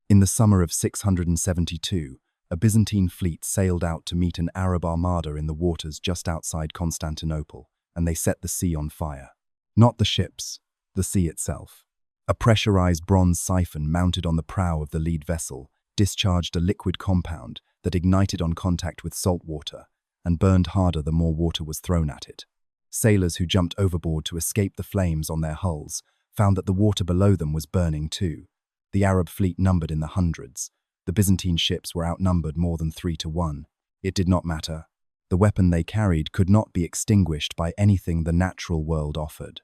In the summer of 672, a Byzantine fleet sailed out to meet an Arab armada in the waters just outside Constantinople, and they set the sea on fire. Not the ships, the sea itself. A pressurized bronze siphon mounted on the prow of the lead vessel discharged a liquid compound that ignited on contact with salt water and burned harder the more water was thrown at it. Sailors who jumped overboard to escape the flames on their hulls found that the water below them was burning too. The Arab fleet numbered in the hundreds. The Byzantine ships were outnumbered more than 3-1. It did not matter. The weapon they carried could not be extinguished by anything the natural world offered.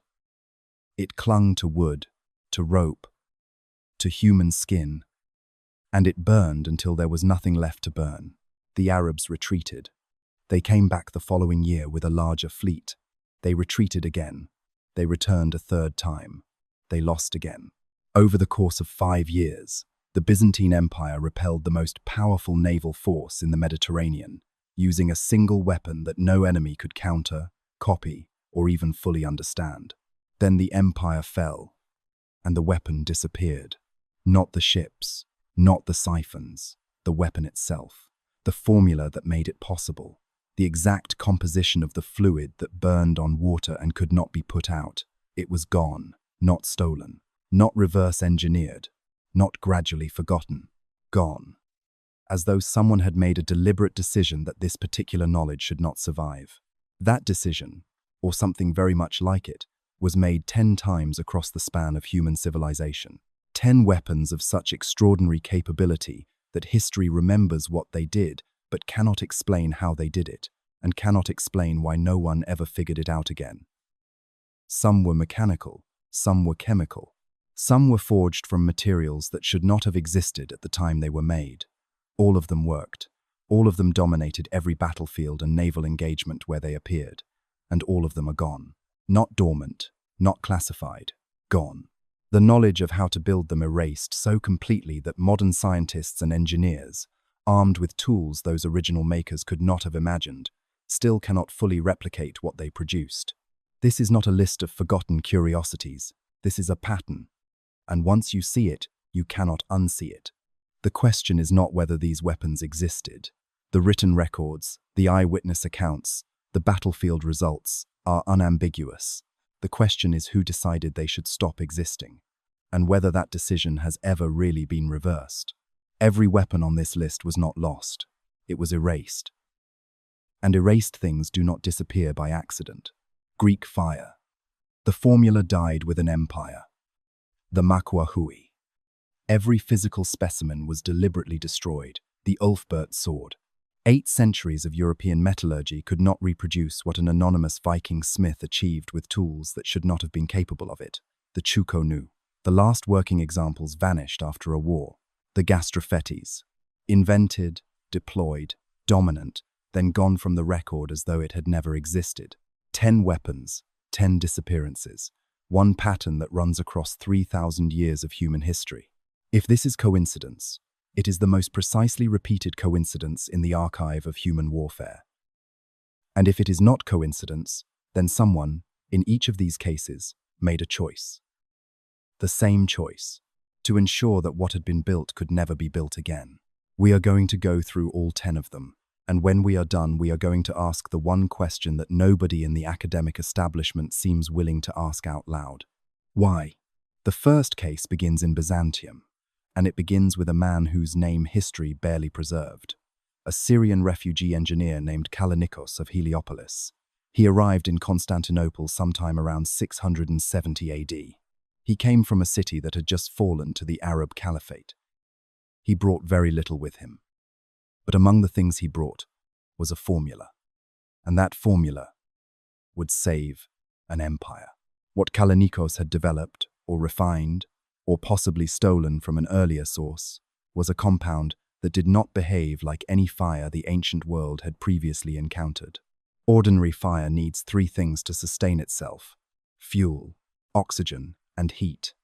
It clung to wood, to rope, to human skin, and it burned until there was nothing left to burn. The Arabs retreated. They came back the following year with a larger fleet. They retreated again. They returned a third time. They lost again. Over the course of 5 years, the Byzantine Empire repelled the most powerful naval force in the Mediterranean, using a single weapon that no enemy could counter, copy, or even fully understand. Then the empire fell, and the weapon disappeared. Not the ships, not the siphons, the weapon itself, the formula that made it possible, the exact composition of the fluid that burned on water and could not be put out. It was gone, not stolen, not reverse-engineered, not gradually forgotten, gone. As though someone had made a deliberate decision that this particular knowledge should not survive. That decision, or something very much like it, was made 10 times across the span of human civilization. 10 weapons of such extraordinary capability that history remembers what they did, but cannot explain how they did it, and cannot explain why no one ever figured it out again. Some were mechanical, some were chemical, some were forged from materials that should not have existed at the time they were made. All of them worked. All of them dominated every battlefield and naval engagement where they appeared. And all of them are gone. Not dormant, not classified, gone. The knowledge of how to build them erased so completely that modern scientists and engineers, armed with tools those original makers could not have imagined, still cannot fully replicate what they produced. This is not a list of forgotten curiosities. This is a pattern. And once you see it, you cannot unsee it. The question is not whether these weapons existed. The written records, the eyewitness accounts, the battlefield results are unambiguous. The question is who decided they should stop existing, and whether that decision has ever really been reversed. Every weapon on this list was not lost. It was erased. And erased things do not disappear by accident. Greek fire. The formula died with an empire. The Makwa Hui. Every physical specimen was deliberately destroyed. The Ulfberht sword. 8 centuries of European metallurgy could not reproduce what an anonymous Viking smith achieved with tools that should not have been capable of it. The Chukonu. The last working examples vanished after a war. The Gastrophetes. Invented, deployed, dominant, then gone from the record as though it had never existed. 10 weapons, 10 disappearances. One pattern that runs across 3,000 years of human history. If this is coincidence, it is the most precisely repeated coincidence in the archive of human warfare. And if it is not coincidence, then someone, in each of these cases, made a choice. The same choice, to ensure that what had been built could never be built again. We are going to go through all 10 of them, and when we are done, we are going to ask the one question that nobody in the academic establishment seems willing to ask out loud. Why? The first case begins in Byzantium, and it begins with a man whose name history barely preserved. A Syrian refugee engineer named Kallinikos of Heliopolis. He arrived in Constantinople sometime around 670 AD. He came from a city that had just fallen to the Arab Caliphate. He brought very little with him. But among the things he brought was a formula. And that formula would save an empire. What Kallinikos had developed, or refined, or possibly stolen from an earlier source, was a compound that did not behave like any fire the ancient world had previously encountered. Ordinary fire needs 3 things to sustain itself: fuel, oxygen, and heat.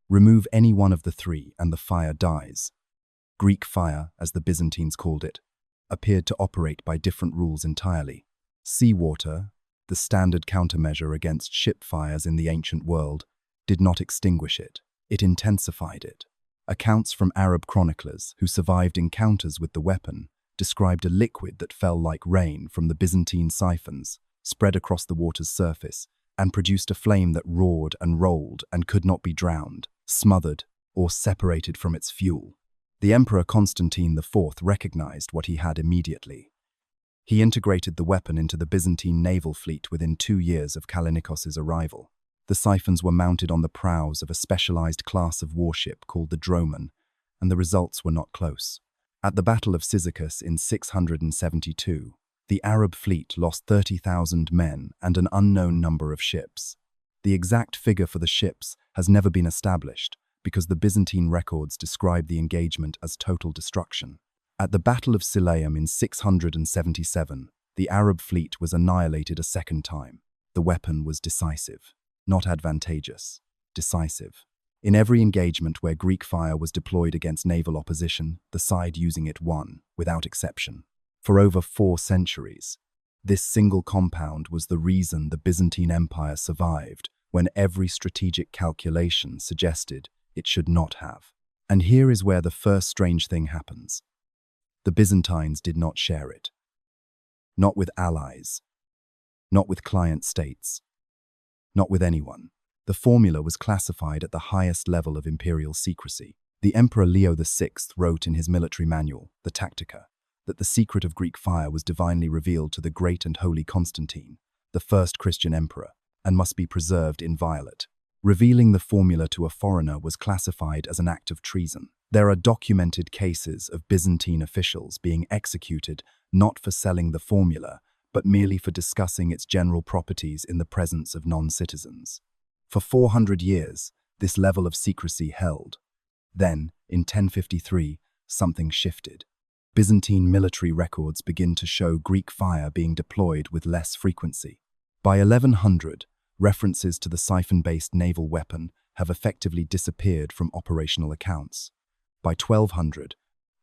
Remove any one of the 3 and the fire dies. Greek fire, as the Byzantines called it, appeared to operate by different rules entirely. Seawater, the standard countermeasure against ship fires in the ancient world, did not extinguish it. It intensified it. Accounts from Arab chroniclers who survived encounters with the weapon described a liquid that fell like rain from the Byzantine siphons, spread across the water's surface, and produced a flame that roared and rolled and could not be drowned, smothered, or separated from its fuel. The Emperor Constantine IV recognized what he had immediately. He integrated the weapon into the Byzantine naval fleet within 2 years of Kallinikos's arrival. The siphons were mounted on the prows of a specialized class of warship called the Droman, and the results were not close. At the Battle of Cyzicus in 672, the Arab fleet lost 30,000 men and an unknown number of ships. The exact figure for the ships has never been established because the Byzantine records describe the engagement as total destruction. At the Battle of Silaam in 677, the Arab fleet was annihilated a second time. The weapon was decisive. Not advantageous, decisive. In every engagement where Greek fire was deployed against naval opposition, the side using it won, without exception. For over 4 centuries, this single compound was the reason the Byzantine Empire survived when every strategic calculation suggested it should not have. And here is where the first strange thing happens. The Byzantines did not share it. Not with allies. Not with client states. Not with anyone. The formula was classified at the highest level of imperial secrecy. The Emperor Leo VI wrote in his military manual, the Tactica, that the secret of Greek fire was divinely revealed to the great and holy Constantine, the first Christian emperor, and must be preserved inviolate. Revealing the formula to a foreigner was classified as an act of treason. There are documented cases of Byzantine officials being executed not for selling the formula, but merely for discussing its general properties in the presence of non-citizens. For 400 years, this level of secrecy held. Then, in 1053, something shifted. Byzantine military records begin to show Greek fire being deployed with less frequency. By 1100, references to the siphon-based naval weapon have effectively disappeared from operational accounts. By 1200,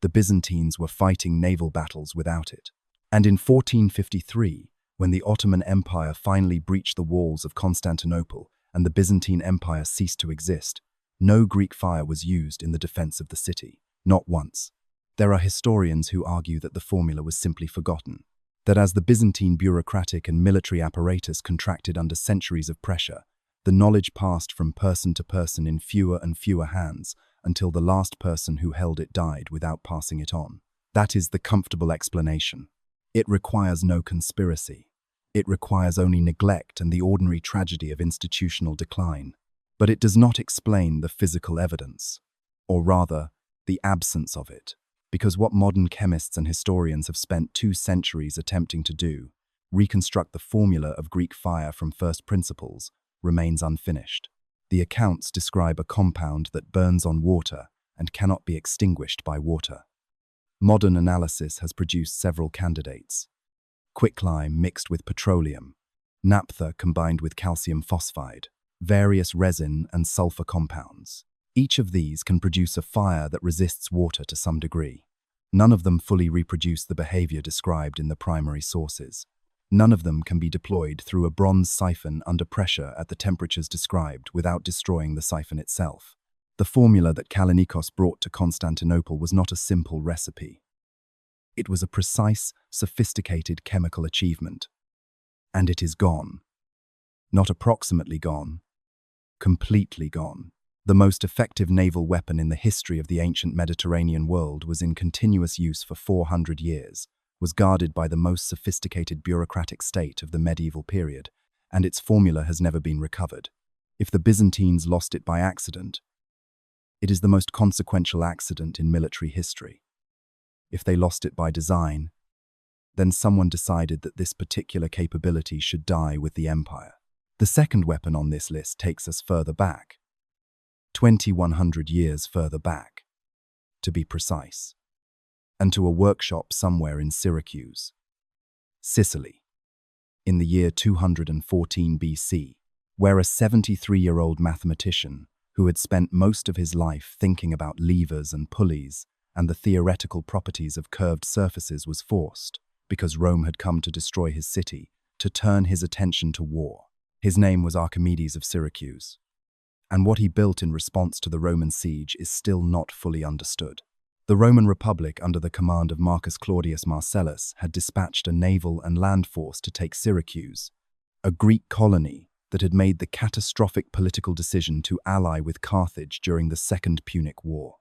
the Byzantines were fighting naval battles without it. And in 1453, when the Ottoman Empire finally breached the walls of Constantinople and the Byzantine Empire ceased to exist, no Greek fire was used in the defense of the city, not once. There are historians who argue that the formula was simply forgotten, that as the Byzantine bureaucratic and military apparatus contracted under centuries of pressure, the knowledge passed from person to person in fewer and fewer hands until the last person who held it died without passing it on. That is the comfortable explanation. It requires no conspiracy. It requires only neglect and the ordinary tragedy of institutional decline. But it does not explain the physical evidence, or rather, the absence of it, because what modern chemists and historians have spent 2 centuries attempting to do, reconstruct the formula of Greek fire from first principles, remains unfinished. The accounts describe a compound that burns on water and cannot be extinguished by water. Modern analysis has produced several candidates. Quicklime mixed with petroleum, naphtha combined with calcium phosphide, various resin and sulfur compounds. Each of these can produce a fire that resists water to some degree. None of them fully reproduce the behavior described in the primary sources. None of them can be deployed through a bronze siphon under pressure at the temperatures described without destroying the siphon itself. The formula that Kallinikos brought to Constantinople was not a simple recipe. It was a precise, sophisticated chemical achievement. And it is gone. Not approximately gone. Completely gone. The most effective naval weapon in the history of the ancient Mediterranean world was in continuous use for 400 years, was guarded by the most sophisticated bureaucratic state of the medieval period, and its formula has never been recovered. If the Byzantines lost it by accident, it is the most consequential accident in military history. If they lost it by design, then someone decided that this particular capability should die with the empire. The second weapon on this list takes us further back, 2,100 years further back, to be precise, and to a workshop somewhere in Syracuse, Sicily, in the year 214 BC, where a 73-year-old mathematician who had spent most of his life thinking about levers and pulleys and the theoretical properties of curved surfaces was forced, because Rome had come to destroy his city, to turn his attention to war. His name was Archimedes of Syracuse. and what he built in response to the Roman siege is still not fully understood. The Roman Republic, under the command of Marcus Claudius Marcellus, had dispatched a naval and land force to take Syracuse, a Greek colony that had made the catastrophic political decision to ally with Carthage during the Second Punic War.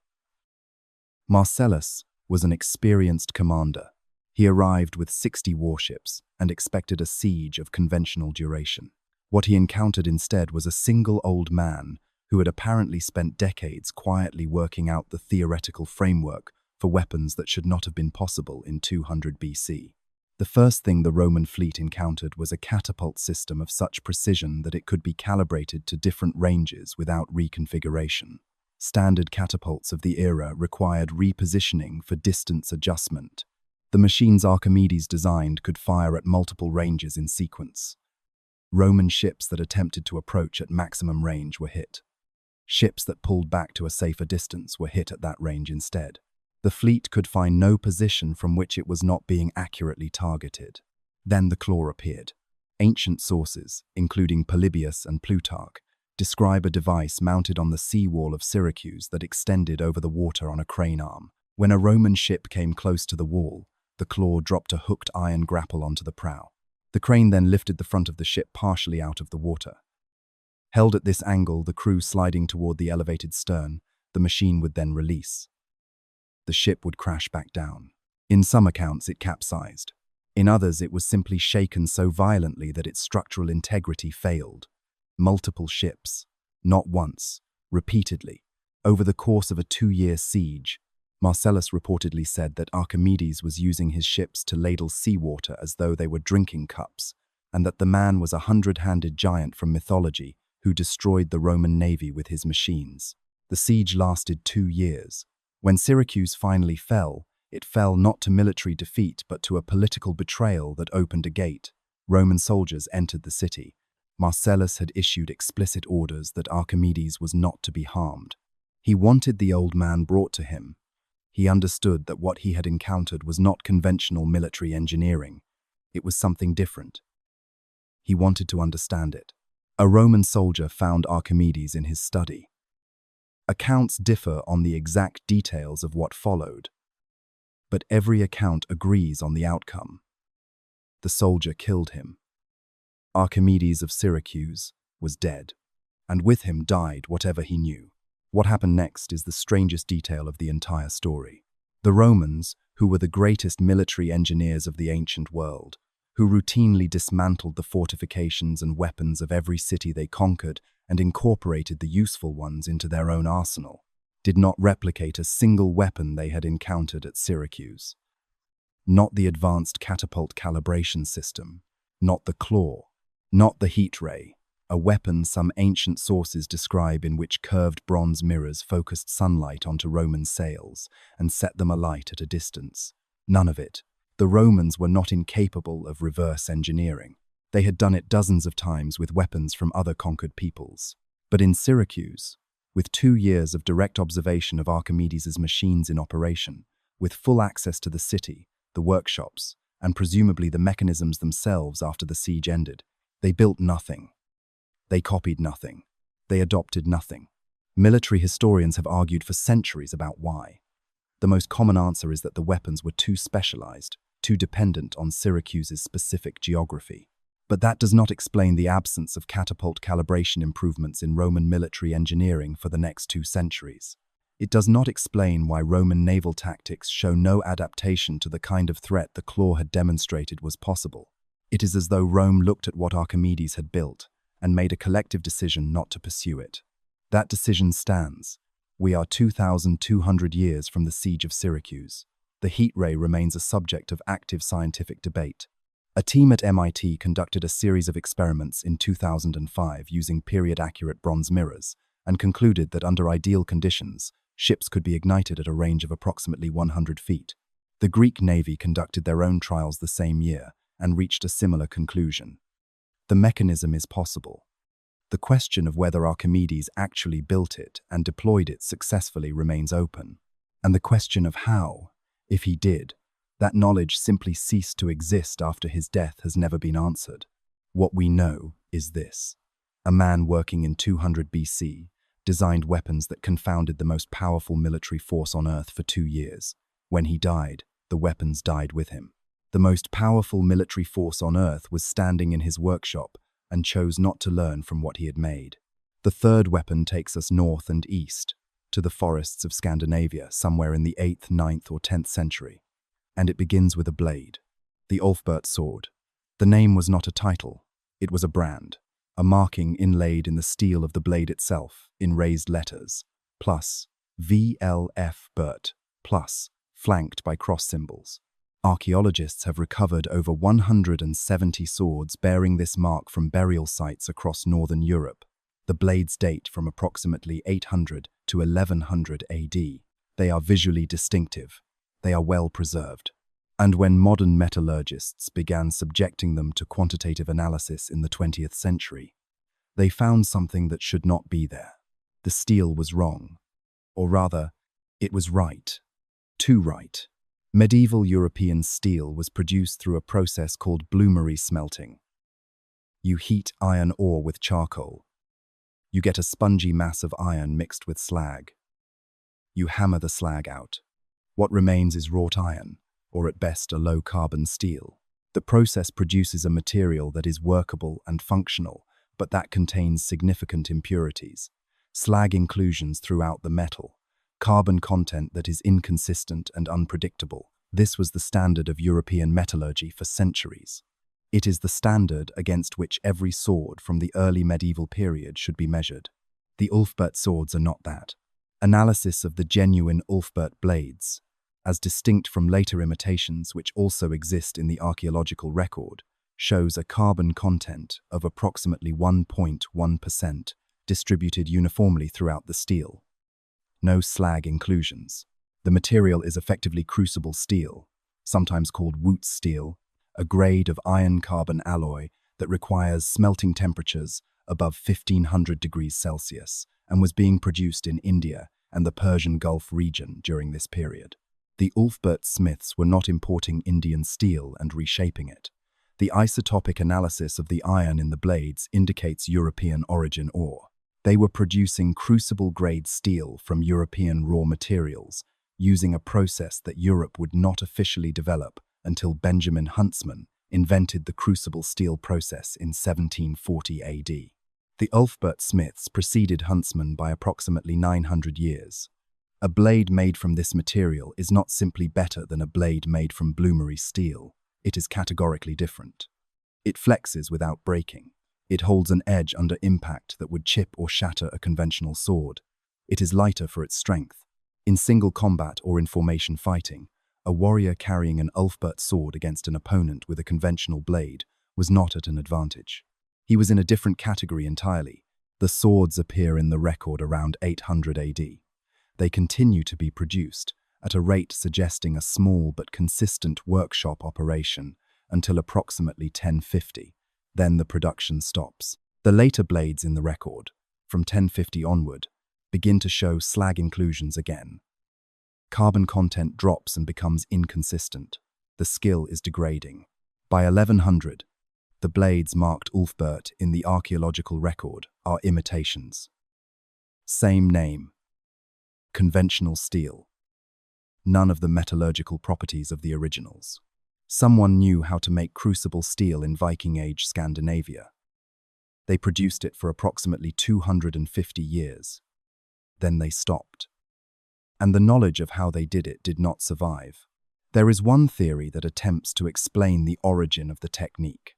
Marcellus was an experienced commander. He arrived with 60 warships and expected a siege of conventional duration. What he encountered instead was a single old man who had apparently spent decades quietly working out the theoretical framework for weapons that should not have been possible in 200 BC. The first thing the Roman fleet encountered was a catapult system of such precision that it could be calibrated to different ranges without reconfiguration. Standard catapults of the era required repositioning for distance adjustment. The machines Archimedes designed could fire at multiple ranges in sequence. Roman ships that attempted to approach at maximum range were hit. Ships that pulled back to a safer distance were hit at that range instead. The fleet could find no position from which it was not being accurately targeted. Then the claw appeared. Ancient sources, including Polybius and Plutarch, describe a device mounted on the seawall of Syracuse that extended over the water on a crane arm. When a Roman ship came close to the wall, the claw dropped a hooked iron grapple onto the prow. The crane then lifted the front of the ship partially out of the water. Held at this angle, the crew sliding toward the elevated stern, the machine would then release. The ship would crash back down. In some accounts, it capsized. In others, it was simply shaken so violently that its structural integrity failed. Multiple ships, not once, repeatedly, over the course of a 2-year siege. Marcellus reportedly said that Archimedes was using his ships to ladle seawater as though they were drinking cups, and that the man was a 100-handed giant from mythology who destroyed the Roman navy with his machines. The siege lasted 2 years. When Syracuse finally fell, it fell not to military defeat but to a political betrayal that opened a gate. Roman soldiers entered the city. Marcellus had issued explicit orders that Archimedes was not to be harmed. He wanted the old man brought to him. He understood that what he had encountered was not conventional military engineering. It was something different. He wanted to understand it. A Roman soldier found Archimedes in his study. Accounts differ on the exact details of what followed, but every account agrees on the outcome. The soldier killed him. Archimedes of Syracuse was dead, and with him died whatever he knew. What happened next is the strangest detail of the entire story. The Romans, who were the greatest military engineers of the ancient world, who routinely dismantled the fortifications and weapons of every city they conquered and incorporated the useful ones into their own arsenal, did not replicate a single weapon they had encountered at Syracuse. Not the advanced catapult calibration system, not the claw, not the heat ray, a weapon some ancient sources describe in which curved bronze mirrors focused sunlight onto Roman sails and set them alight at a distance. None of it. The Romans were not incapable of reverse engineering. They had done it dozens of times with weapons from other conquered peoples. But in Syracuse, with 2 years of direct observation of Archimedes' machines in operation, with full access to the city, the workshops, and presumably the mechanisms themselves after the siege ended, they built nothing. They copied nothing. They adopted nothing. Military historians have argued for centuries about why. The most common answer is that the weapons were too specialized, too dependent on Syracuse's specific geography. But that does not explain the absence of catapult calibration improvements in Roman military engineering for the next 2 centuries. It does not explain why Roman naval tactics show no adaptation to the kind of threat the claw had demonstrated was possible. It is as though Rome looked at what Archimedes had built and made a collective decision not to pursue it. That decision stands. We are 2,200 years from the siege of Syracuse. The heat ray remains a subject of active scientific debate. A team at MIT conducted a series of experiments in 2005 using period-accurate bronze mirrors and concluded that under ideal conditions, ships could be ignited at a range of approximately 100 feet. The Greek Navy conducted their own trials the same year and reached a similar conclusion. The mechanism is possible. The question of whether Archimedes actually built it and deployed it successfully remains open. And the question of how, if he did, that knowledge simply ceased to exist after his death has never been answered. What we know is this. A man working in 200 BC designed weapons that confounded the most powerful military force on Earth for 2 years. When he died, the weapons died with him. The most powerful military force on Earth was standing in his workshop and chose not to learn from what he had made. The third weapon takes us north and east, to the forests of Scandinavia, somewhere in the 8th, 9th, or 10th century. And it begins with a blade, the Ulfberht sword. The name was not a title, it was a brand, a marking inlaid in the steel of the blade itself, in raised letters, plus, VLF Bert, plus, flanked by cross symbols. Archaeologists have recovered over 170 swords bearing this mark from burial sites across northern Europe. The blades date from approximately 800 to 1100 AD. They are visually distinctive. They are well preserved. And when modern metallurgists began subjecting them to quantitative analysis in the 20th century, they found something that should not be there. The steel was wrong. Or rather, it was right. Too right. Medieval European steel was produced through a process called bloomery smelting. You heat iron ore with charcoal. You get a spongy mass of iron mixed with slag. You hammer the slag out. What remains is wrought iron, or at best a low-carbon steel. The process produces a material that is workable and functional, but that contains significant impurities, slag inclusions throughout the metal, carbon content that is inconsistent and unpredictable. This was the standard of European metallurgy for centuries. It is the standard against which every sword from the early medieval period should be measured. The Ulfberht swords are not that. Analysis of the genuine Ulfberht blades, as distinct from later imitations which also exist in the archaeological record, shows a carbon content of approximately 1.1%, distributed uniformly throughout the steel. No slag inclusions. The material is effectively crucible steel, sometimes called Wootz steel, a grade of iron-carbon alloy that requires smelting temperatures above 1500 degrees Celsius and was being produced in India and the Persian Gulf region during this period. The Ulfberht smiths were not importing Indian steel and reshaping it. The isotopic analysis of the iron in the blades indicates European origin ore. They were producing crucible-grade steel from European raw materials, using a process that Europe would not officially develop until Benjamin Huntsman invented the crucible steel process in 1740 AD. The Ulfberht smiths preceded Huntsman by approximately 900 years. A blade made from this material is not simply better than a blade made from bloomery steel. It is categorically different. It flexes without breaking. It holds an edge under impact that would chip or shatter a conventional sword. It is lighter for its strength. In single combat or in formation fighting, a warrior carrying an Ulfberht sword against an opponent with a conventional blade was not at an advantage. He was in a different category entirely. The swords appear in the record around 800 AD. They continue to be produced, at a rate suggesting a small but consistent workshop operation until approximately 1050. Then the production stops. The later blades in the record, from 1050 onward, begin to show slag inclusions again. Carbon content drops and becomes inconsistent. The skill is degrading. By 1100, the blades marked Ulfberht in the archaeological record are imitations. Same name. Conventional steel. None of the metallurgical properties of the originals. Someone knew how to make crucible steel in Viking Age Scandinavia. They produced it for approximately 250 years. Then they stopped. And the knowledge of how they did it did not survive. There is one theory that attempts to explain the origin of the technique.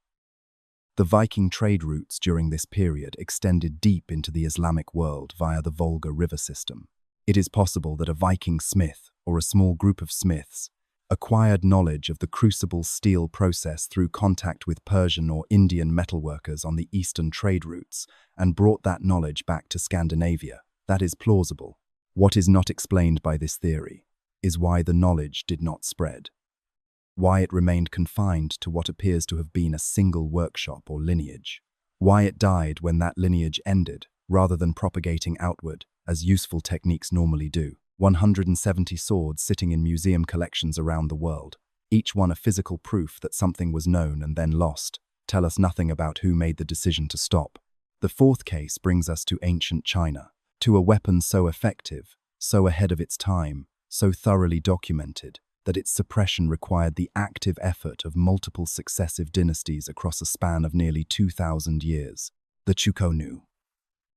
The Viking trade routes during this period extended deep into the Islamic world via the Volga river system. It is possible that a Viking smith, or a small group of smiths, acquired knowledge of the crucible steel process through contact with Persian or Indian metalworkers on the eastern trade routes and brought that knowledge back to Scandinavia. That is plausible. What is not explained by this theory is why the knowledge did not spread, why it remained confined to what appears to have been a single workshop or lineage, why it died when that lineage ended rather than propagating outward as useful techniques normally do. 170 swords sitting in museum collections around the world, each one a physical proof that something was known and then lost, tell us nothing about who made the decision to stop. The fourth case brings us to ancient China, To a weapon so effective, so ahead of its time, so thoroughly documented, that its suppression required the active effort of multiple successive dynasties across a span of nearly 2,000 years. The Chukonu,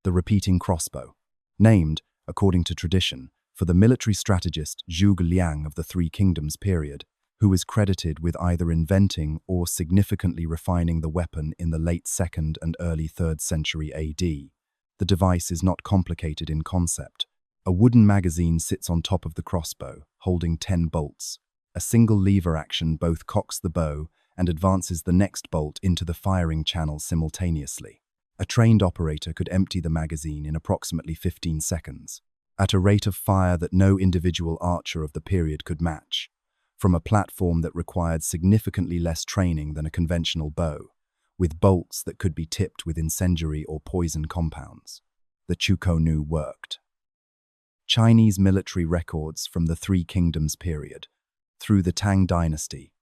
the repeating crossbow, named, according to tradition, for the military strategist Zhuge Liang of the Three Kingdoms period, who is credited with either inventing or significantly refining the weapon in the late 2nd and early 3rd century AD. The device is not complicated in concept. A wooden magazine sits on top of the crossbow, holding 10 bolts. A single lever action both cocks the bow and advances the next bolt into the firing channel simultaneously. A trained operator could empty the magazine in approximately 15 seconds, at a rate of fire that no individual archer of the period could match, from a platform that required significantly less training than a conventional bow, with bolts that could be tipped with incendiary or poison compounds. The Chukonu worked. Chinese military records from the Three Kingdoms period, through the Tang dynasty,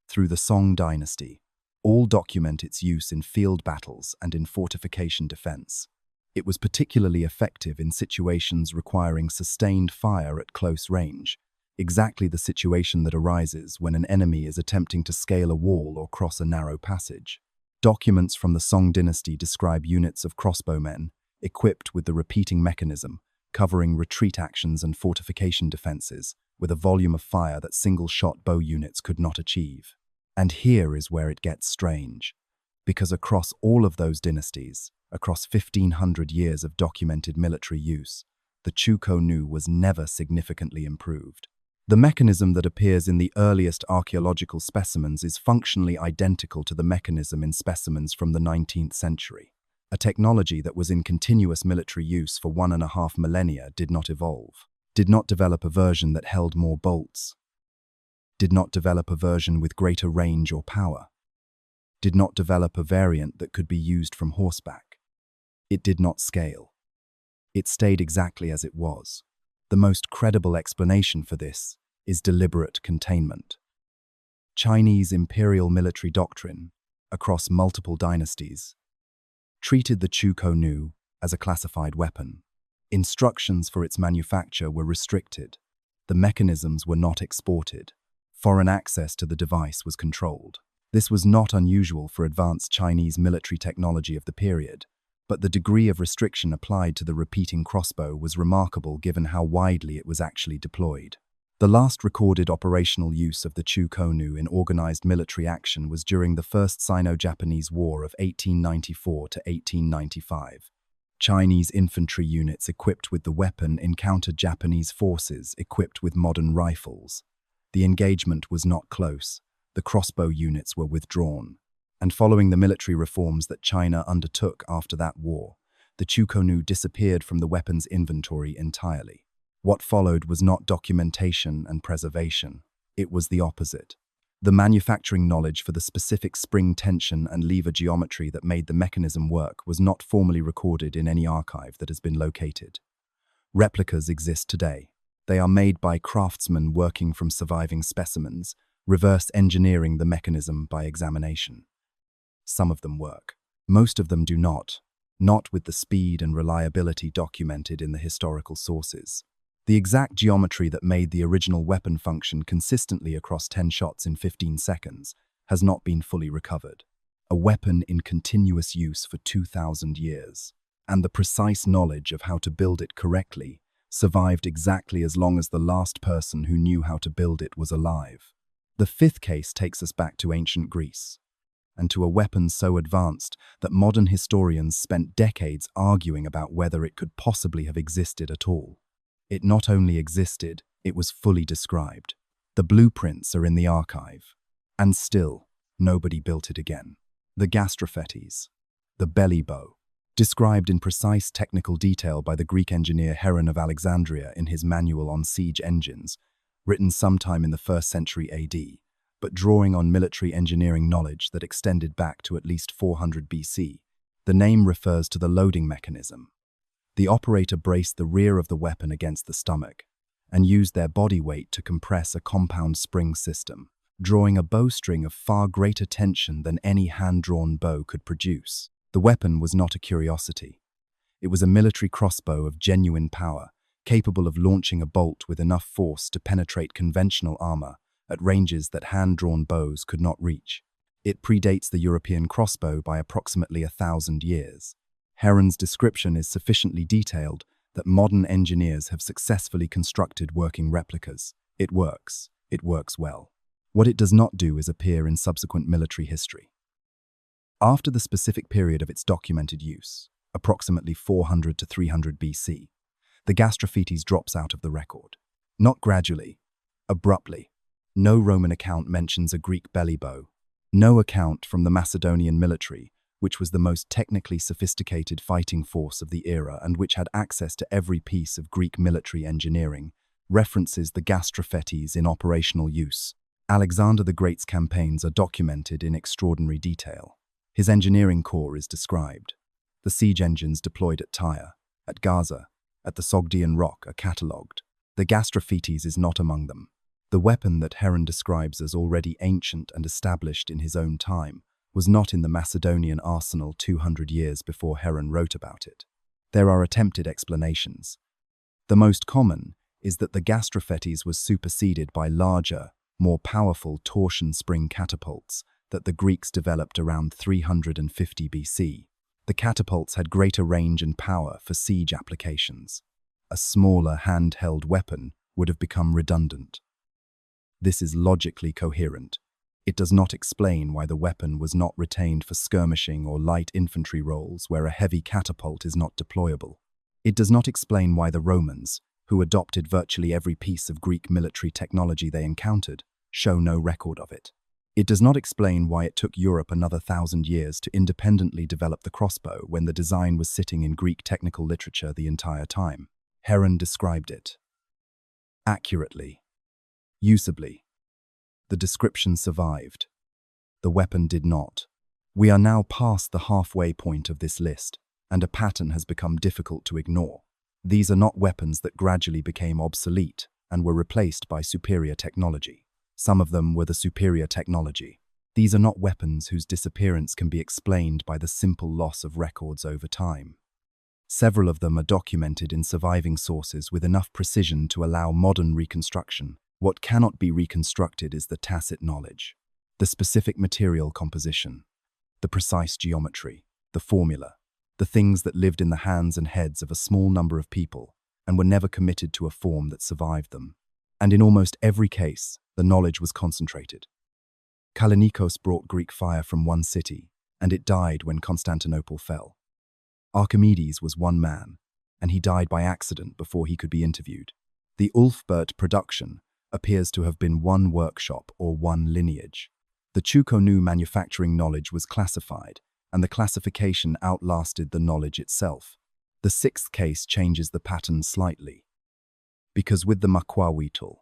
through the Song dynasty, all document its use in field battles and in fortification defense. It was particularly effective in situations requiring sustained fire at close range, exactly the situation that arises when an enemy is attempting to scale a wall or cross a narrow passage. Documents from the Song dynasty describe units of crossbowmen equipped with the repeating mechanism, covering retreat actions and fortification defenses, with a volume of fire that single-shot bow units could not achieve. And here is where it gets strange, because across all of those dynasties, across 1,500 years of documented military use, the Chukonu was never significantly improved. The mechanism that appears in the earliest archaeological specimens is functionally identical to the mechanism in specimens from the 19th century. A technology that was in continuous military use for 1.5 millennia did not evolve, did not develop a version that held more bolts, did not develop a version with greater range or power, did not develop a variant that could be used from horseback. It did not scale. It stayed exactly as it was. The most credible explanation for this is deliberate containment. Chinese imperial military doctrine, across multiple dynasties, treated the Chukonu as a classified weapon. Instructions for its manufacture were restricted. The mechanisms were not exported. Foreign access to the device was controlled. This was not unusual for advanced Chinese military technology of the period, but the degree of restriction applied to the repeating crossbow was remarkable given how widely it was actually deployed. The last recorded operational use of the Chukonu in organized military action was during the First Sino-Japanese War of 1894 to 1895. Chinese infantry units equipped with the weapon encountered Japanese forces equipped with modern rifles. The engagement was not close. The crossbow units were withdrawn. And following the military reforms that China undertook after that war, the Chukonu disappeared from the weapons inventory entirely. What followed was not documentation and preservation. It was the opposite. The manufacturing knowledge for the specific spring tension and lever geometry that made the mechanism work was not formally recorded in any archive that has been located. Replicas exist today. They are made by craftsmen working from surviving specimens, reverse engineering the mechanism by examination. Some of them work. Most of them do not with the speed and reliability documented in the historical sources. The exact geometry that made the original weapon function consistently across 10 shots in 15 seconds has not been fully recovered. A weapon in continuous use for 2,000 years. And the precise knowledge of how to build it correctly survived exactly as long as the last person who knew how to build it was alive. The fifth case takes us back to ancient Greece, and to a weapon so advanced that modern historians spent decades arguing about whether it could possibly have existed at all. It not only existed, it was fully described. The blueprints are in the archive. And still, nobody built it again. The gastrophetes, the belly bow, described in precise technical detail by the Greek engineer Heron of Alexandria in his manual on siege engines, written sometime in the 1st century AD, but drawing on military engineering knowledge that extended back to at least 400 BC. The name refers to the loading mechanism. The operator braced the rear of the weapon against the stomach and used their body weight to compress a compound spring system, drawing a bowstring of far greater tension than any hand-drawn bow could produce. The weapon was not a curiosity. It was a military crossbow of genuine power, capable of launching a bolt with enough force to penetrate conventional armor at ranges that hand-drawn bows could not reach. It predates the European crossbow by approximately 1,000 years. Heron's description is sufficiently detailed that modern engineers have successfully constructed working replicas. It works well. What it does not do is appear in subsequent military history. After the specific period of its documented use, approximately 400 to 300 BC, the Gastrophetes drops out of the record. Not gradually, abruptly. No Roman account mentions a Greek belly bow. No account from the Macedonian military, which was the most technically sophisticated fighting force of the era and which had access to every piece of Greek military engineering, references the Gastrophetes in operational use. Alexander the Great's campaigns are documented in extraordinary detail. His engineering corps is described. The siege engines deployed at Tyre, at Gaza, at the Sogdian Rock are catalogued. The Gastrophetes is not among them. The weapon that Heron describes as already ancient and established in his own time was not in the Macedonian arsenal 200 years before Heron wrote about it. There are attempted explanations. The most common is that the Gastrophetes was superseded by larger, more powerful torsion spring catapults that the Greeks developed around 350 BC. The catapults had greater range and power for siege applications. A smaller handheld weapon would have become redundant. This is logically coherent. It does not explain why the weapon was not retained for skirmishing or light infantry roles where a heavy catapult is not deployable. It does not explain why the Romans, who adopted virtually every piece of Greek military technology they encountered, show no record of it. It does not explain why it took Europe another 1,000 years to independently develop the crossbow when the design was sitting in Greek technical literature the entire time. Heron described it accurately, usably. The description survived. The weapon did not. We are now past the halfway point of this list, and a pattern has become difficult to ignore. These are not weapons that gradually became obsolete and were replaced by superior technology. Some of them were the superior technology. These are not weapons whose disappearance can be explained by the simple loss of records over time. Several of them are documented in surviving sources with enough precision to allow modern reconstruction. What cannot be reconstructed is the tacit knowledge, the specific material composition, the precise geometry, the formula, the things that lived in the hands and heads of a small number of people and were never committed to a form that survived them. And in almost every case, the knowledge was concentrated. Kallinikos brought Greek fire from one city, and it died when Constantinople fell. Archimedes was one man, and he died by accident before he could be interviewed. The Ulfberht production appears to have been one workshop or one lineage. The Chukonu manufacturing knowledge was classified, and the classification outlasted the knowledge itself. The sixth case changes the pattern slightly. Because with the Macuahuitl,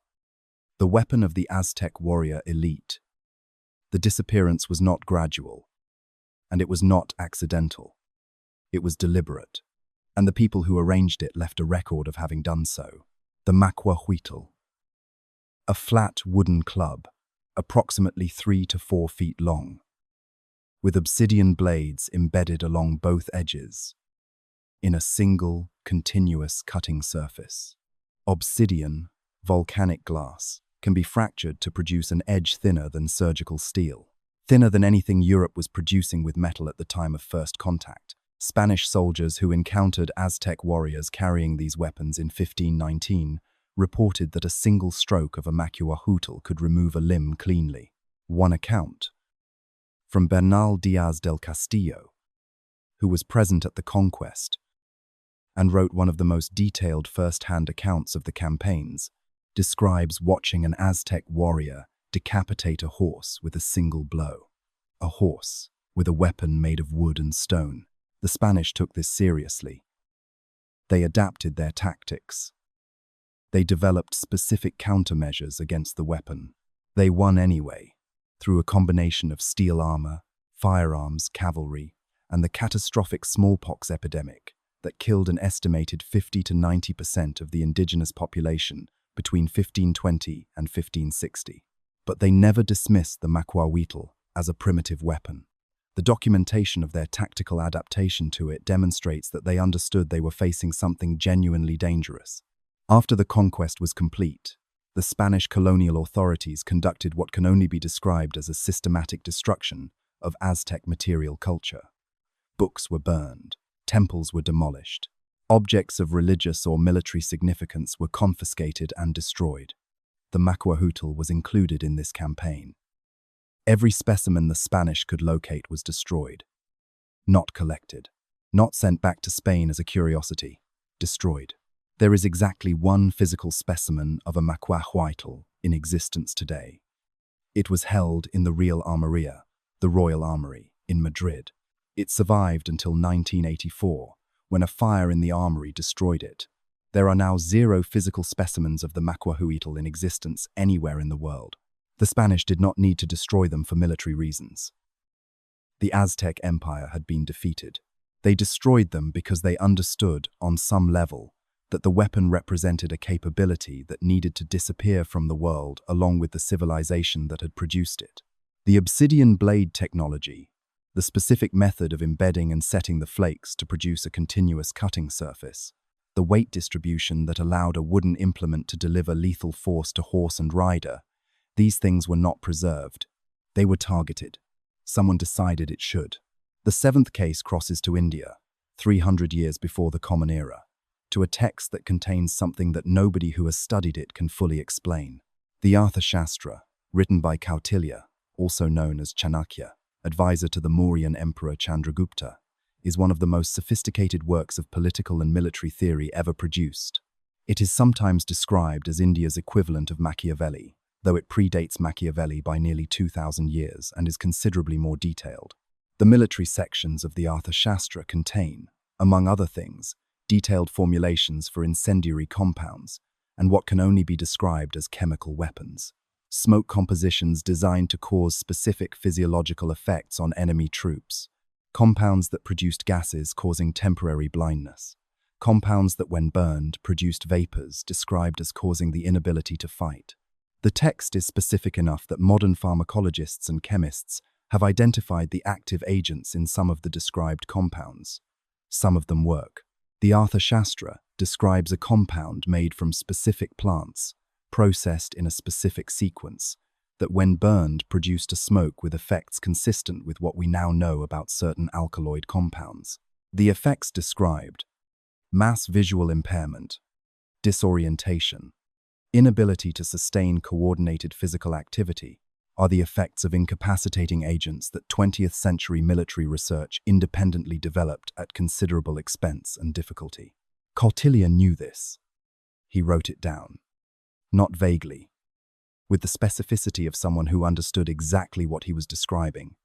the weapon of the Aztec warrior elite, the disappearance was not gradual, and it was not accidental. It was deliberate, and the people who arranged it left a record of having done so. The Macuahuitl, a flat wooden club, approximately 3 to 4 feet long, with obsidian blades embedded along both edges, in a single, continuous cutting surface. Obsidian, volcanic glass, can be fractured to produce an edge thinner than surgical steel, thinner than anything Europe was producing with metal at the time of first contact. Spanish soldiers who encountered Aztec warriors carrying these weapons in 1519 reported that a single stroke of a Macuahuitl could remove a limb cleanly. One account, from Bernal Diaz del Castillo, who was present at the conquest and wrote one of the most detailed first-hand accounts of the campaigns, describes watching an Aztec warrior decapitate a horse with a single blow. A horse with a weapon made of wood and stone. The Spanish took this seriously. They adapted their tactics. They developed specific countermeasures against the weapon. They won anyway, through a combination of steel armor, firearms, cavalry, and the catastrophic smallpox epidemic that killed an estimated 50 to 90% of the indigenous population between 1520 and 1560. But they never dismissed the Macuahuitl as a primitive weapon. The documentation of their tactical adaptation to it demonstrates that they understood they were facing something genuinely dangerous. After the conquest was complete, the Spanish colonial authorities conducted what can only be described as a systematic destruction of Aztec material culture. Books were burned, temples were demolished, objects of religious or military significance were confiscated and destroyed. The Macuahuitl was included in this campaign. Every specimen the Spanish could locate was destroyed. Not collected. Not sent back to Spain as a curiosity. Destroyed. There is exactly one physical specimen of a Macuahuitl in existence today. It was held in the Real Armeria, the Royal Armory, in Madrid. It survived until 1984, when a fire in the armory destroyed it. There are now 0 physical specimens of the Macuahuitl in existence anywhere in the world. The Spanish did not need to destroy them for military reasons. The Aztec Empire had been defeated. They destroyed them because they understood, on some level, that the weapon represented a capability that needed to disappear from the world along with the civilization that had produced it. The obsidian blade technology, the specific method of embedding and setting the flakes to produce a continuous cutting surface, the weight distribution that allowed a wooden implement to deliver lethal force to horse and rider, these things were not preserved. They were targeted. Someone decided it should. The 7th case crosses to India, 300 years before the Common Era, to a text that contains something that nobody who has studied it can fully explain. The Arthashastra, written by Kautilya, also known as Chanakya, advisor to the Mauryan Emperor Chandragupta, is one of the most sophisticated works of political and military theory ever produced. It is sometimes described as India's equivalent of Machiavelli, though it predates Machiavelli by nearly 2,000 years and is considerably more detailed. The military sections of the Arthashastra contain, among other things, detailed formulations for incendiary compounds and what can only be described as chemical weapons. Smoke compositions designed to cause specific physiological effects on enemy troops. Compounds that produced gases causing temporary blindness. Compounds that, when burned, produced vapors described as causing the inability to fight. The text is specific enough that modern pharmacologists and chemists have identified the active agents in some of the described compounds. Some of them work. The Arthashastra describes a compound made from specific plants, processed in a specific sequence, that when burned produced a smoke with effects consistent with what we now know about certain alkaloid compounds. The effects described: mass visual impairment, disorientation, inability to sustain coordinated physical activity, are the effects of incapacitating agents that 20th century military research independently developed at considerable expense and difficulty. Kautilya knew this. He wrote it down. Not vaguely, with the specificity of someone who understood exactly what he was describing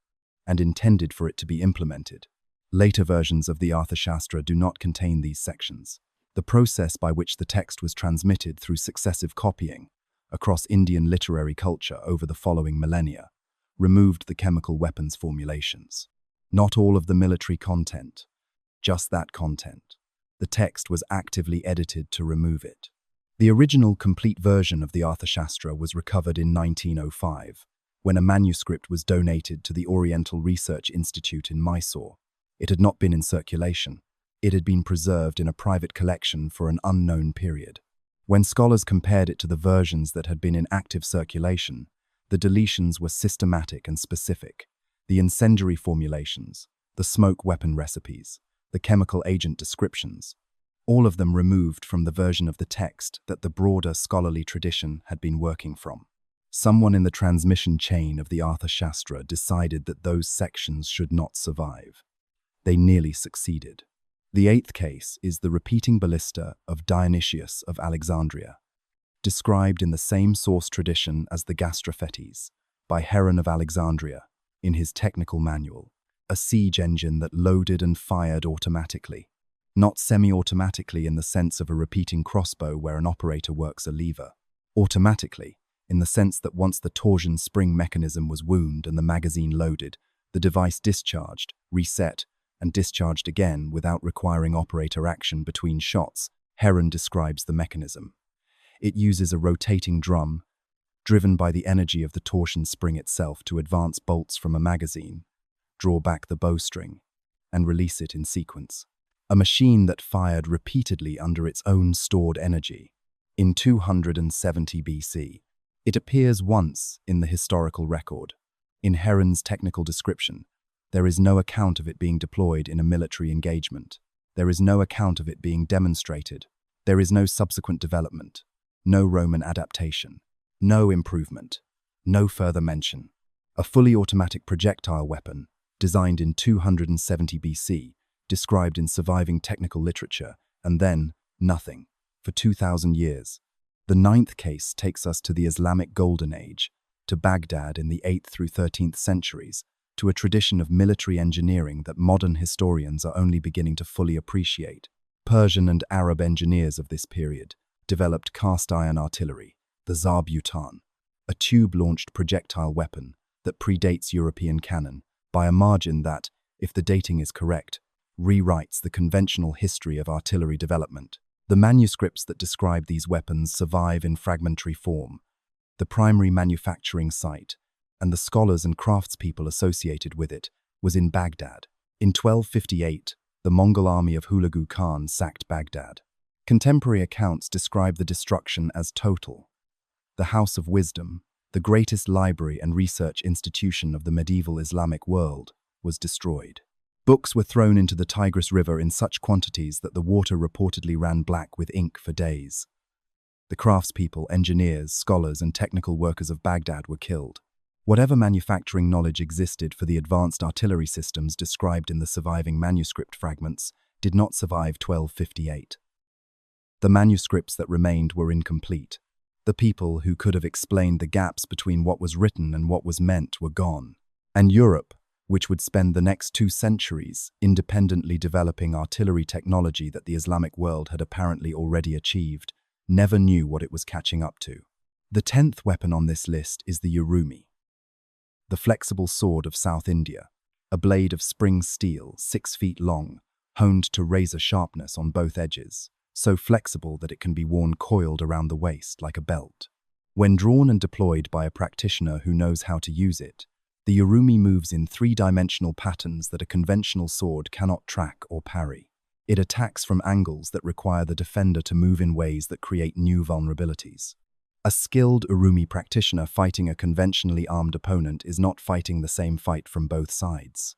and intended for it to be implemented. Later versions of the Arthashastra do not contain these sections. The process by which the text was transmitted through successive copying across Indian literary culture over the following millennia removed the chemical weapons formulations. Not all of the military content, just that content. The text was actively edited to remove it. The original complete version of the Arthashastra was recovered in 1905, when a manuscript was donated to the Oriental Research Institute in Mysore. It had not been in circulation. It had been preserved in a private collection for an unknown period. When scholars compared it to the versions that had been in active circulation, the deletions were systematic and specific. The incendiary formulations, the smoke weapon recipes, the chemical agent descriptions, all of them removed from the version of the text that the broader scholarly tradition had been working from. Someone in the transmission chain of the Arthashastra decided that those sections should not survive. They nearly succeeded. The 8th case is the repeating ballista of Dionysius of Alexandria, described in the same source tradition as the Gastrophetes, by Heron of Alexandria, in his technical manual, a siege engine that loaded and fired automatically, not semi-automatically in the sense of a repeating crossbow where an operator works a lever, automatically in the sense that once the torsion spring mechanism was wound and the magazine loaded, the device discharged, reset, and discharged again without requiring operator action between shots. Heron describes the mechanism. It uses a rotating drum, driven by the energy of the torsion spring itself to advance bolts from a magazine, draw back the bowstring, and release it in sequence. A machine that fired repeatedly under its own stored energy. In 270 BC, it appears once in the historical record. In Heron's technical description, there is no account of it being deployed in a military engagement. There is no account of it being demonstrated. There is no subsequent development, no Roman adaptation, no improvement, no further mention. A fully automatic projectile weapon, designed in 270 BC, described in surviving technical literature, and then nothing, for 2,000 years. The ninth case takes us to the Islamic Golden Age, to Baghdad in the 8th through 13th centuries, to a tradition of military engineering that modern historians are only beginning to fully appreciate. Persian and Arab engineers of this period developed cast-iron artillery, the Zarbutan, a tube-launched projectile weapon that predates European cannon by a margin that, if the dating is correct, rewrites the conventional history of artillery development. The manuscripts that describe these weapons survive in fragmentary form. The primary manufacturing site, and the scholars and craftspeople associated with it, was in Baghdad. In 1258, the Mongol army of Hulagu Khan sacked Baghdad. Contemporary accounts describe the destruction as total. The House of Wisdom, the greatest library and research institution of the medieval Islamic world, was destroyed. Books were thrown into the Tigris River in such quantities that the water reportedly ran black with ink for days. The craftspeople, engineers, scholars, and technical workers of Baghdad were killed. Whatever manufacturing knowledge existed for the advanced artillery systems described in the surviving manuscript fragments did not survive 1258. The manuscripts that remained were incomplete. The people who could have explained the gaps between what was written and what was meant were gone. And Europe, which would spend the next 2 centuries independently developing artillery technology that the Islamic world had apparently already achieved, never knew what it was catching up to. The 10th weapon on this list is the Urumi, the flexible sword of South India, a blade of spring steel 6 feet long, honed to razor sharpness on both edges, so flexible that it can be worn coiled around the waist like a belt. When drawn and deployed by a practitioner who knows how to use it, the Urumi moves in 3-dimensional patterns that a conventional sword cannot track or parry. It attacks from angles that require the defender to move in ways that create new vulnerabilities. A skilled Urumi practitioner fighting a conventionally armed opponent is not fighting the same fight from both sides.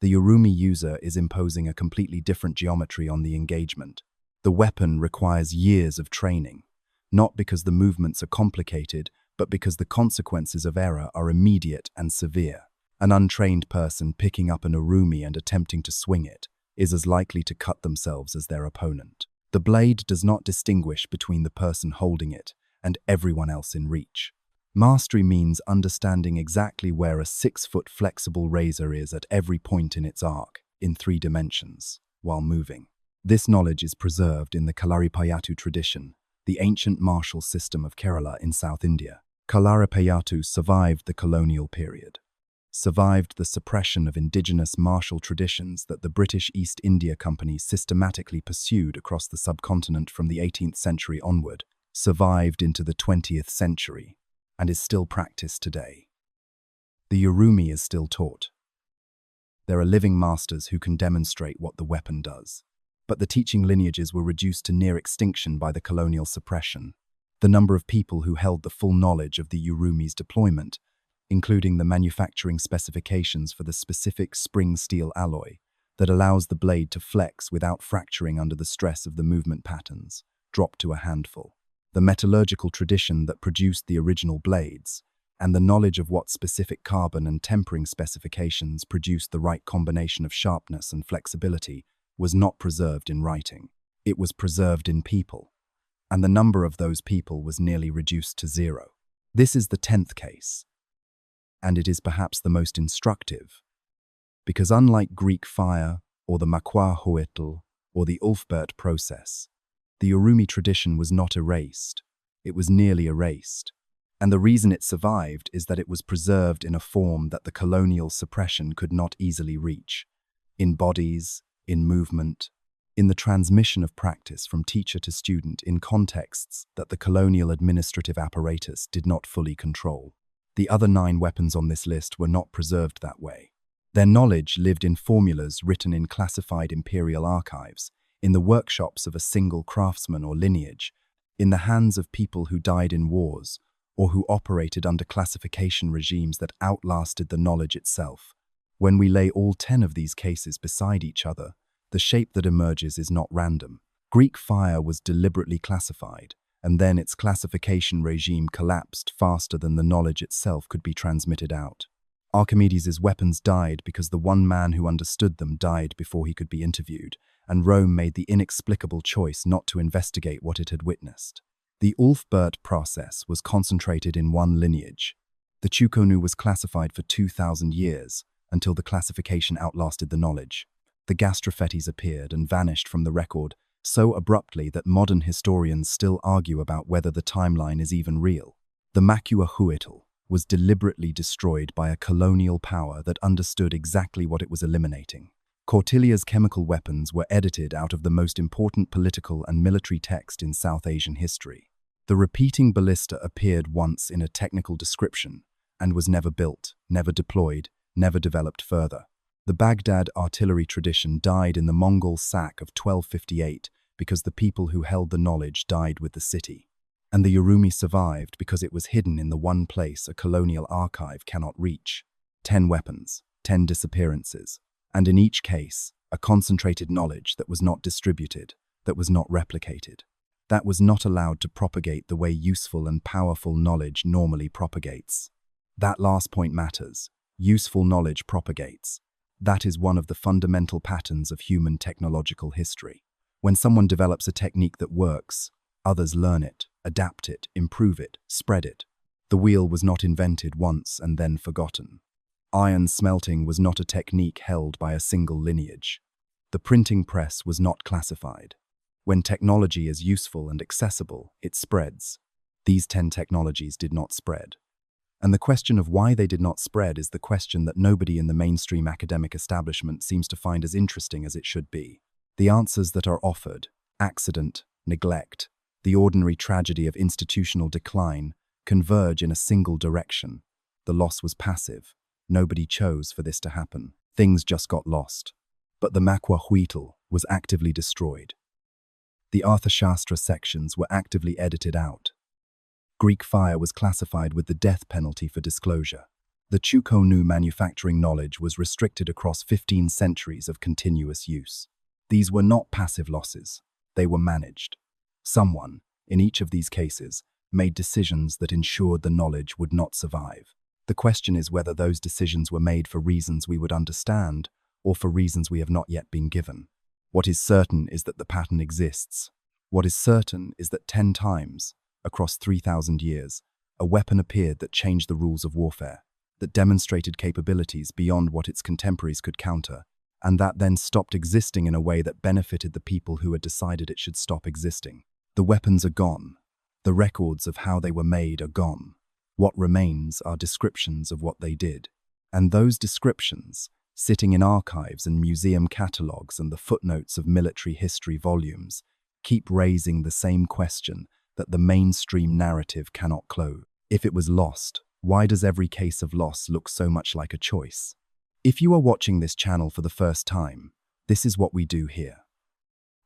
The Urumi user is imposing a completely different geometry on the engagement. The weapon requires years of training, not because the movements are complicated, but because the consequences of error are immediate and severe. An untrained person picking up an Urumi and attempting to swing it is as likely to cut themselves as their opponent. The blade does not distinguish between the person holding it and everyone else in reach. Mastery means understanding exactly where a 6-foot flexible razor is at every point in its arc, in 3 dimensions, while moving. This knowledge is preserved in the Kalaripayattu tradition, the ancient martial system of Kerala in South India. Kalaripayattu survived the colonial period, survived the suppression of indigenous martial traditions that the British East India Company systematically pursued across the subcontinent from the 18th century onward, survived into the 20th century, and is still practiced today. The Urumi is still taught. There are living masters who can demonstrate what the weapon does, but the teaching lineages were reduced to near extinction by the colonial suppression. The number of people who held the full knowledge of the Urumi's deployment, including the manufacturing specifications for the specific spring steel alloy that allows the blade to flex without fracturing under the stress of the movement patterns, dropped to a handful. The metallurgical tradition that produced the original blades, and the knowledge of what specific carbon and tempering specifications produced the right combination of sharpness and flexibility, was not preserved in writing. It was preserved in people, and the number of those people was nearly reduced to 0. This is the 10th case, and it is perhaps the most instructive, because unlike Greek fire, or the Makwa-Huitl, or the Ulfberht process, the Urumi tradition was not erased. It was nearly erased. And the reason it survived is that it was preserved in a form that the colonial suppression could not easily reach. In bodies, in movement, in the transmission of practice from teacher to student in contexts that the colonial administrative apparatus did not fully control. The other 9 weapons on this list were not preserved that way. Their knowledge lived in formulas written in classified imperial archives, in the workshops of a single craftsman or lineage, in the hands of people who died in wars, or who operated under classification regimes that outlasted the knowledge itself. When we lay all 10 of these cases beside each other, the shape that emerges is not random. Greek fire was deliberately classified, and then its classification regime collapsed faster than the knowledge itself could be transmitted out. Archimedes' weapons died because the one man who understood them died before he could be interviewed, and Rome made the inexplicable choice not to investigate what it had witnessed. The Ulfberht process was concentrated in one lineage. The Chukonu was classified for 2,000 years, until the classification outlasted the knowledge. The gastrophetes appeared and vanished from the record so abruptly that modern historians still argue about whether the timeline is even real. The Makuahuitl was deliberately destroyed by a colonial power that understood exactly what it was eliminating. Kautilya's chemical weapons were edited out of the most important political and military text in South Asian history. The repeating ballista appeared once in a technical description and was never built, never deployed, never developed further. The Baghdad artillery tradition died in the Mongol sack of 1258 because the people who held the knowledge died with the city. And the Urumi survived because it was hidden in the one place a colonial archive cannot reach. 10 weapons, 10 disappearances, and in each case, a concentrated knowledge that was not distributed, that was not replicated, that was not allowed to propagate the way useful and powerful knowledge normally propagates. That last point matters. Useful knowledge propagates. That is one of the fundamental patterns of human technological history. When someone develops a technique that works, others learn it, adapt it, improve it, spread it. The wheel was not invented once and then forgotten. Iron smelting was not a technique held by a single lineage. The printing press was not classified. When technology is useful and accessible, it spreads. These 10 technologies did not spread. And the question of why they did not spread is the question that nobody in the mainstream academic establishment seems to find as interesting as it should be. The answers that are offered, accident, neglect, the ordinary tragedy of institutional decline, converge in a single direction. The loss was passive. Nobody chose for this to happen. Things just got lost. But the Makuahuitl was actively destroyed. The Arthashastra sections were actively edited out. Greek fire was classified with the death penalty for disclosure. The Chukonu manufacturing knowledge was restricted across 15 centuries of continuous use. These were not passive losses. They were managed. Someone, in each of these cases, made decisions that ensured the knowledge would not survive. The question is whether those decisions were made for reasons we would understand or for reasons we have not yet been given. What is certain is that the pattern exists. What is certain is that 10 times, across 3,000 years, a weapon appeared that changed the rules of warfare, that demonstrated capabilities beyond what its contemporaries could counter, and that then stopped existing in a way that benefited the people who had decided it should stop existing. The weapons are gone. The records of how they were made are gone. What remains are descriptions of what they did. And those descriptions, sitting in archives and museum catalogues and the footnotes of military history volumes, keep raising the same question that the mainstream narrative cannot close. If it was lost, why does every case of loss look so much like a choice? If you are watching this channel for the first time, this is what we do here.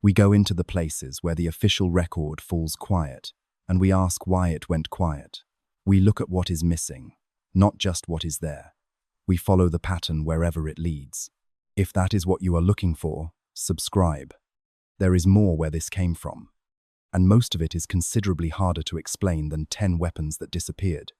We go into the places where the official record falls quiet, and we ask why it went quiet. We look at what is missing, not just what is there. We follow the pattern wherever it leads. If that is what you are looking for, subscribe. There is more where this came from, and most of it is considerably harder to explain than 10 weapons that disappeared.